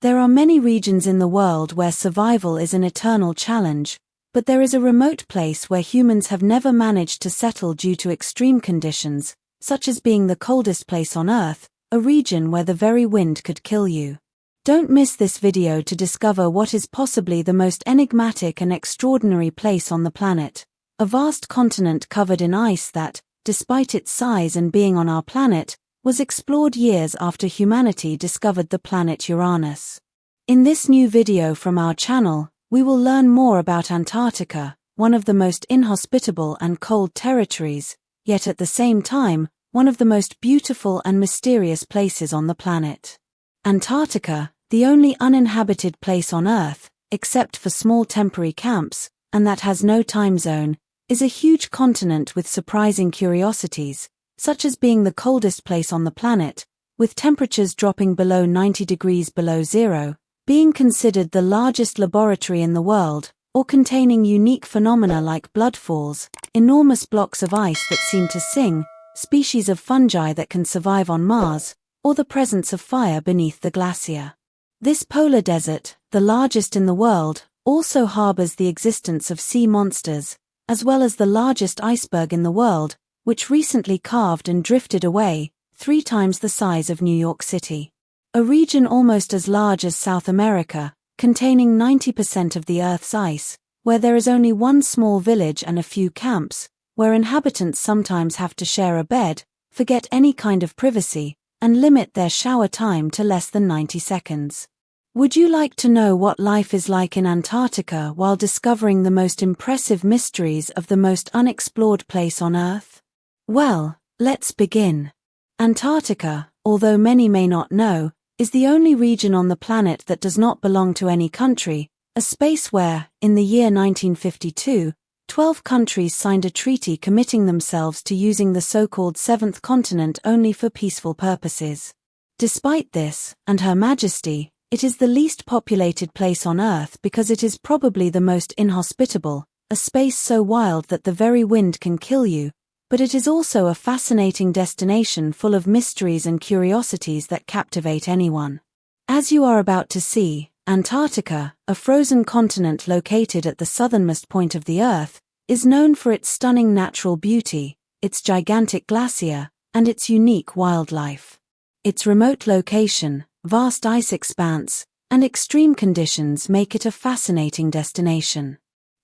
There are many regions in the world where survival is an eternal challenge, but there is a remote place where humans have never managed to settle due to extreme conditions, such as being the coldest place on Earth, a region where the very wind could kill you. Don't miss this video to discover what is possibly the most enigmatic and extraordinary place on the planet, a vast continent covered in ice that, despite its size and being on our planet, was explored years after humanity discovered the planet Uranus. In this new video from our channel, we will learn more about Antarctica, one of the most inhospitable and cold territories, yet at the same time, one of the most beautiful and mysterious places on the planet. Antarctica, the only uninhabited place on Earth, except for small temporary camps, and that has no time zone, is a huge continent with surprising curiosities, such as being the coldest place on the planet, with temperatures dropping below 90 degrees below zero, being considered the largest laboratory in the world, or containing unique phenomena like bloodfalls, enormous blocks of ice that seem to sing, species of fungi that can survive on Mars, or the presence of fire beneath the glacier. This polar desert, the largest in the world, also harbors the existence of sea monsters, as well as the largest iceberg in the world, which recently calved and drifted away, 3 times the size of New York City. A region almost as large as South America, containing 90% of the Earth's ice, where there is only one small village and a few camps, where inhabitants sometimes have to share a bed, forget any kind of privacy, and limit their shower time to less than 90 seconds. Would you like to know what life is like in Antarctica while discovering the most impressive mysteries of the most unexplored place on Earth? Well, let's begin. Antarctica, although many may not know, is the only region on the planet that does not belong to any country, a space where, in the year 1952, 12 countries signed a treaty committing themselves to using the so-called seventh continent only for peaceful purposes. Despite this, and Her Majesty, it is the least populated place on Earth because it is probably the most inhospitable, a space so wild that the very wind can kill you, but it is also a fascinating destination full of mysteries and curiosities that captivate anyone. As you are about to see, Antarctica, a frozen continent located at the southernmost point of the Earth, is known for its stunning natural beauty, its gigantic glacier, and its unique wildlife. Its remote location, vast ice expanse, and extreme conditions make it a fascinating destination.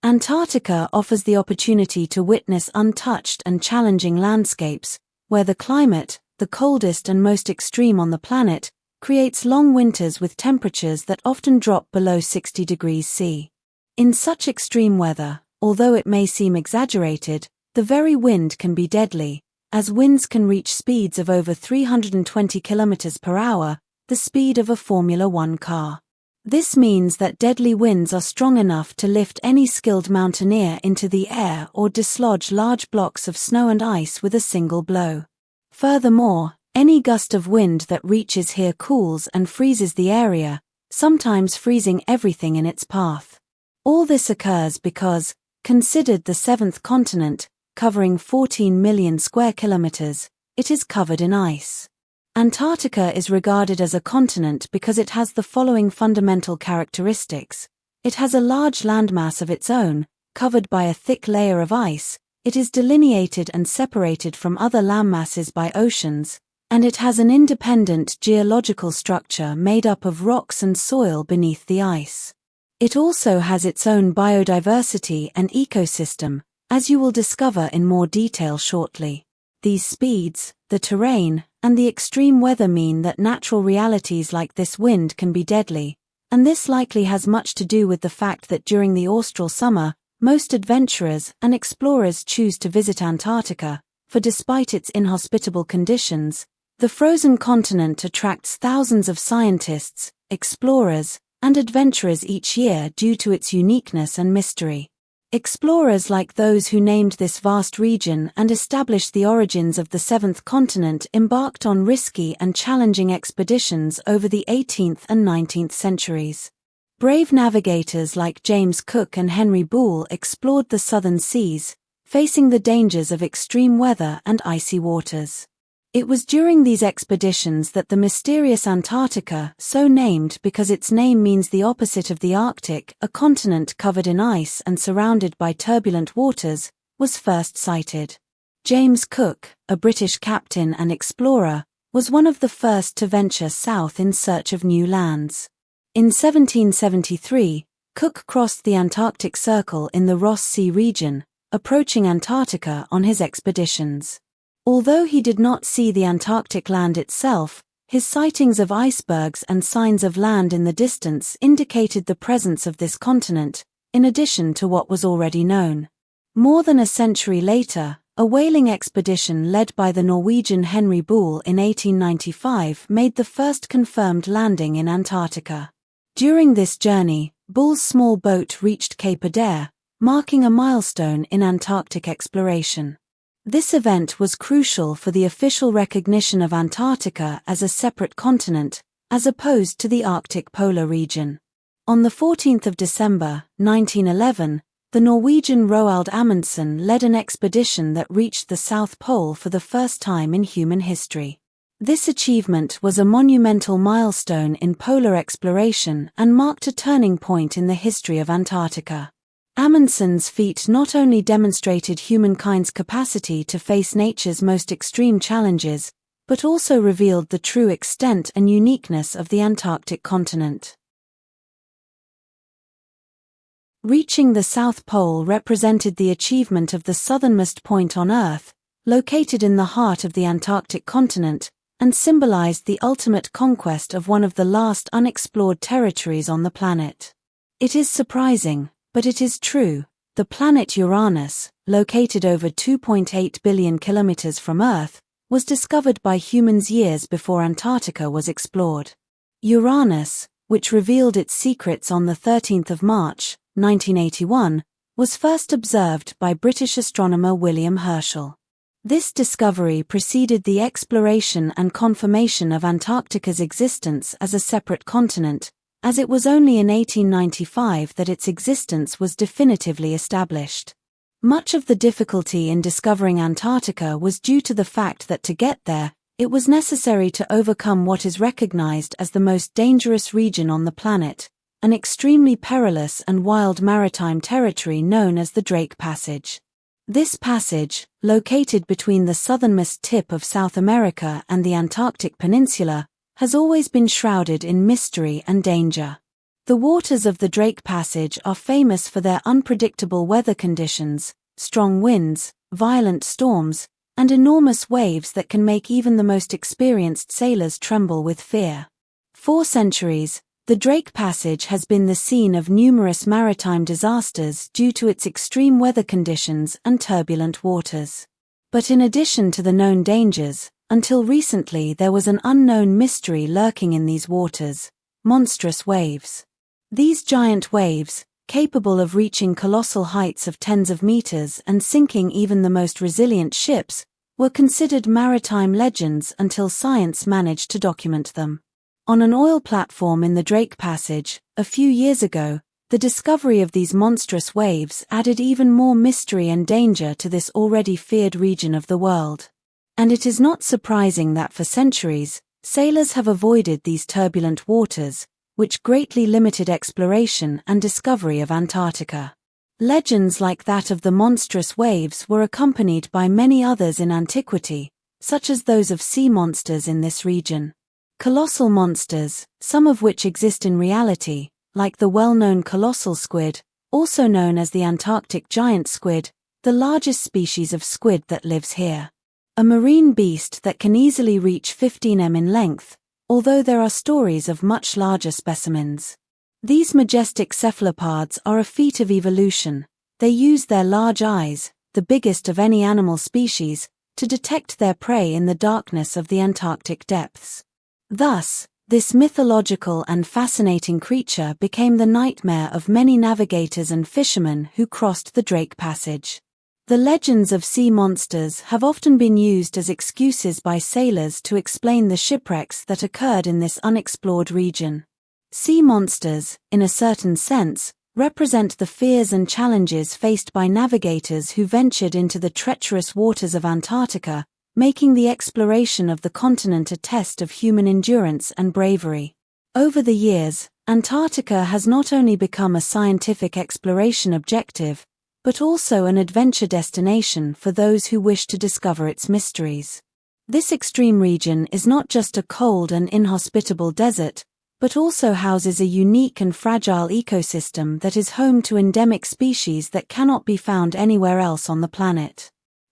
Antarctica offers the opportunity to witness untouched and challenging landscapes, where the climate, the coldest and most extreme on the planet, creates long winters with temperatures that often drop below 60 degrees C. In such extreme weather, although it may seem exaggerated, the very wind can be deadly, as winds can reach speeds of over 320 kilometers per hour, the speed of a Formula One car. This means that deadly winds are strong enough to lift any skilled mountaineer into the air or dislodge large blocks of snow and ice with a single blow. Furthermore, any gust of wind that reaches here cools and freezes the area, sometimes freezing everything in its path. All this occurs because, considered the seventh continent, covering 14 million square kilometers, it is covered in ice. Antarctica is regarded as a continent because it has the following fundamental characteristics. It has a large landmass of its own, covered by a thick layer of ice, it is delineated and separated from other landmasses by oceans, and it has an independent geological structure made up of rocks and soil beneath the ice. It also has its own biodiversity and ecosystem, as you will discover in more detail shortly. These speeds, the terrain, and the extreme weather mean that natural realities like this wind can be deadly, and this likely has much to do with the fact that during the austral summer, most adventurers and explorers choose to visit Antarctica, for despite its inhospitable conditions, the frozen continent attracts thousands of scientists, explorers, and adventurers each year due to its uniqueness and mystery. Explorers like those who named this vast region and established the origins of the seventh continent embarked on risky and challenging expeditions over the 18th and 19th centuries. Brave navigators like James Cook and Henry Boole explored the southern seas, facing the dangers of extreme weather and icy waters. It was during these expeditions that the mysterious Antarctica, so named because its name means the opposite of the Arctic, a continent covered in ice and surrounded by turbulent waters, was first sighted. James Cook, a British captain and explorer, was one of the first to venture south in search of new lands. In 1773, Cook crossed the Antarctic Circle in the Ross Sea region, approaching Antarctica on his expeditions. Although he did not see the Antarctic land itself, his sightings of icebergs and signs of land in the distance indicated the presence of this continent, in addition to what was already known. More than a century later, a whaling expedition led by the Norwegian Henry Bull in 1895 made the first confirmed landing in Antarctica. During this journey, Bull's small boat reached Cape Adare, marking a milestone in Antarctic exploration. This event was crucial for the official recognition of Antarctica as a separate continent, as opposed to the Arctic polar region. On the 14th of December, 1911, the Norwegian Roald Amundsen led an expedition that reached the South Pole for the first time in human history. This achievement was a monumental milestone in polar exploration and marked a turning point in the history of Antarctica. Amundsen's feat not only demonstrated humankind's capacity to face nature's most extreme challenges, but also revealed the true extent and uniqueness of the Antarctic continent. Reaching the South Pole represented the achievement of the southernmost point on Earth, located in the heart of the Antarctic continent, and symbolized the ultimate conquest of one of the last unexplored territories on the planet. It is surprising, but it is true. The planet Uranus, located over 2.8 billion kilometers from Earth, was discovered by humans years before Antarctica was explored. Uranus, which revealed its secrets on the 13th of March, 1981, was first observed by British astronomer William Herschel. This discovery preceded the exploration and confirmation of Antarctica's existence as a separate continent, as it was only in 1895 that its existence was definitively established. Much of the difficulty in discovering Antarctica was due to the fact that to get there, it was necessary to overcome what is recognized as the most dangerous region on the planet, an extremely perilous and wild maritime territory known as the Drake Passage. This passage, located between the southernmost tip of South America and the Antarctic Peninsula, has always been shrouded in mystery and danger. The waters of the Drake Passage are famous for their unpredictable weather conditions, strong winds, violent storms, and enormous waves that can make even the most experienced sailors tremble with fear. For centuries, the Drake Passage has been the scene of numerous maritime disasters due to its extreme weather conditions and turbulent waters. But in addition to the known dangers, until recently there was an unknown mystery lurking in these waters: monstrous waves. These giant waves, capable of reaching colossal heights of tens of meters and sinking even the most resilient ships, were considered maritime legends until science managed to document them. On an oil platform in the Drake Passage, a few years ago, the discovery of these monstrous waves added even more mystery and danger to this already feared region of the world. And it is not surprising that for centuries, sailors have avoided these turbulent waters, which greatly limited exploration and discovery of Antarctica. Legends like that of the monstrous waves were accompanied by many others in antiquity, such as those of sea monsters in this region. Colossal monsters, some of which exist in reality, like the well-known colossal squid, also known as the Antarctic giant squid, the largest species of squid that lives here. A marine beast that can easily reach 15 m in length, although there are stories of much larger specimens. These majestic cephalopods are a feat of evolution. They use their large eyes, the biggest of any animal species, to detect their prey in the darkness of the Antarctic depths. Thus, this mythological and fascinating creature became the nightmare of many navigators and fishermen who crossed the Drake Passage. The legends of sea monsters have often been used as excuses by sailors to explain the shipwrecks that occurred in this unexplored region. Sea monsters, in a certain sense, represent the fears and challenges faced by navigators who ventured into the treacherous waters of Antarctica, making the exploration of the continent a test of human endurance and bravery. Over the years, Antarctica has not only become a scientific exploration objective, but also an adventure destination for those who wish to discover its mysteries. This extreme region is not just a cold and inhospitable desert, but also houses a unique and fragile ecosystem that is home to endemic species that cannot be found anywhere else on the planet.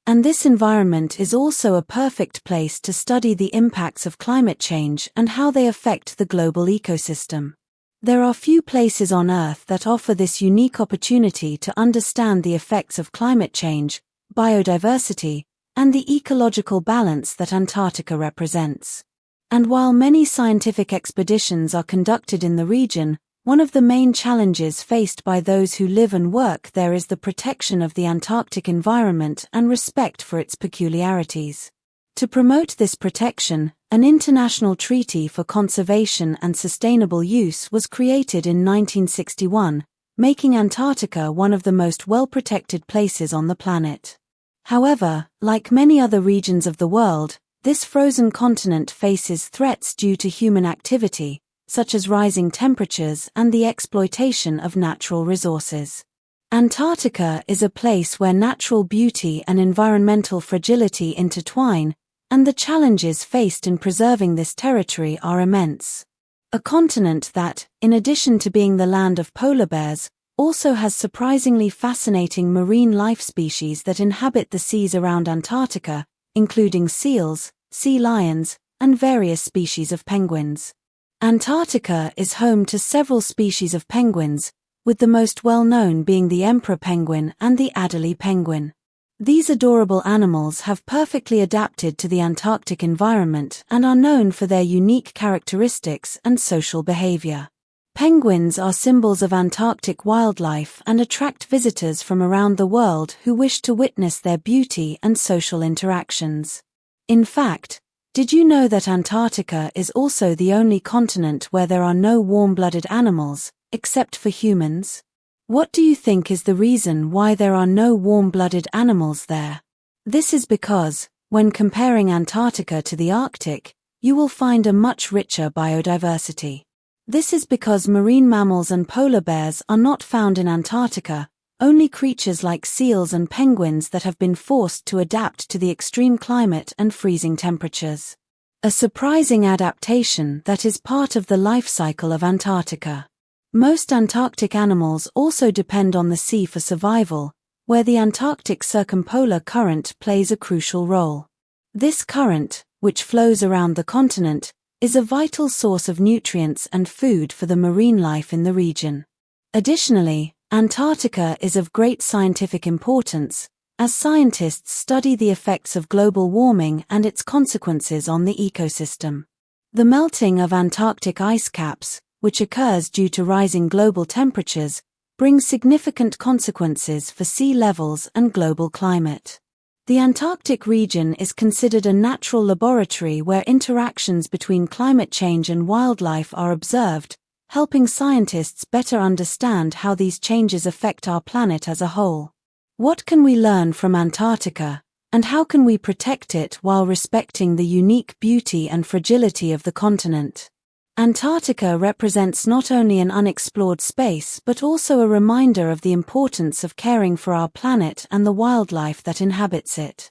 And this environment is also a perfect place to study the impacts of climate change and how they affect the global ecosystem. There are few places on Earth that offer this unique opportunity to understand the effects of climate change, biodiversity, and the ecological balance that Antarctica represents. And while many scientific expeditions are conducted in the region, one of the main challenges faced by those who live and work there is the protection of the Antarctic environment and respect for its peculiarities. To promote this protection, an international treaty for conservation and sustainable use was created in 1961, making Antarctica one of the most well-protected places on the planet. However, like many other regions of the world, this frozen continent faces threats due to human activity, such as rising temperatures and the exploitation of natural resources. Antarctica is a place where natural beauty and environmental fragility intertwine, and the challenges faced in preserving this territory are immense. A continent that, in addition to being the land of polar bears, also has surprisingly fascinating marine life species that inhabit the seas around Antarctica, including seals, sea lions, and various species of penguins. Antarctica is home to several species of penguins, with the most well-known being the emperor penguin and the Adelie penguin. These adorable animals have perfectly adapted to the Antarctic environment and are known for their unique characteristics and social behavior. Penguins are symbols of Antarctic wildlife and attract visitors from around the world who wish to witness their beauty and social interactions. In fact, did you know that Antarctica is also the only continent where there are no warm-blooded animals, except for humans? What do you think is the reason why there are no warm-blooded animals there? This is because, when comparing Antarctica to the Arctic, you will find a much richer biodiversity. This is because marine mammals and polar bears are not found in Antarctica, only creatures like seals and penguins that have been forced to adapt to the extreme climate and freezing temperatures. A surprising adaptation that is part of the life cycle of Antarctica. Most Antarctic animals also depend on the sea for survival, where the Antarctic circumpolar current plays a crucial role. This current, which flows around the continent, is a vital source of nutrients and food for the marine life in the region. Additionally, Antarctica is of great scientific importance, as scientists study the effects of global warming and its consequences on the ecosystem. The melting of Antarctic ice caps, which occurs due to rising global temperatures, brings significant consequences for sea levels and global climate. The Antarctic region is considered a natural laboratory where interactions between climate change and wildlife are observed, helping scientists better understand how these changes affect our planet as a whole. What can we learn from Antarctica, and how can we protect it while respecting the unique beauty and fragility of the continent? Antarctica represents not only an unexplored space but also a reminder of the importance of caring for our planet and the wildlife that inhabits it.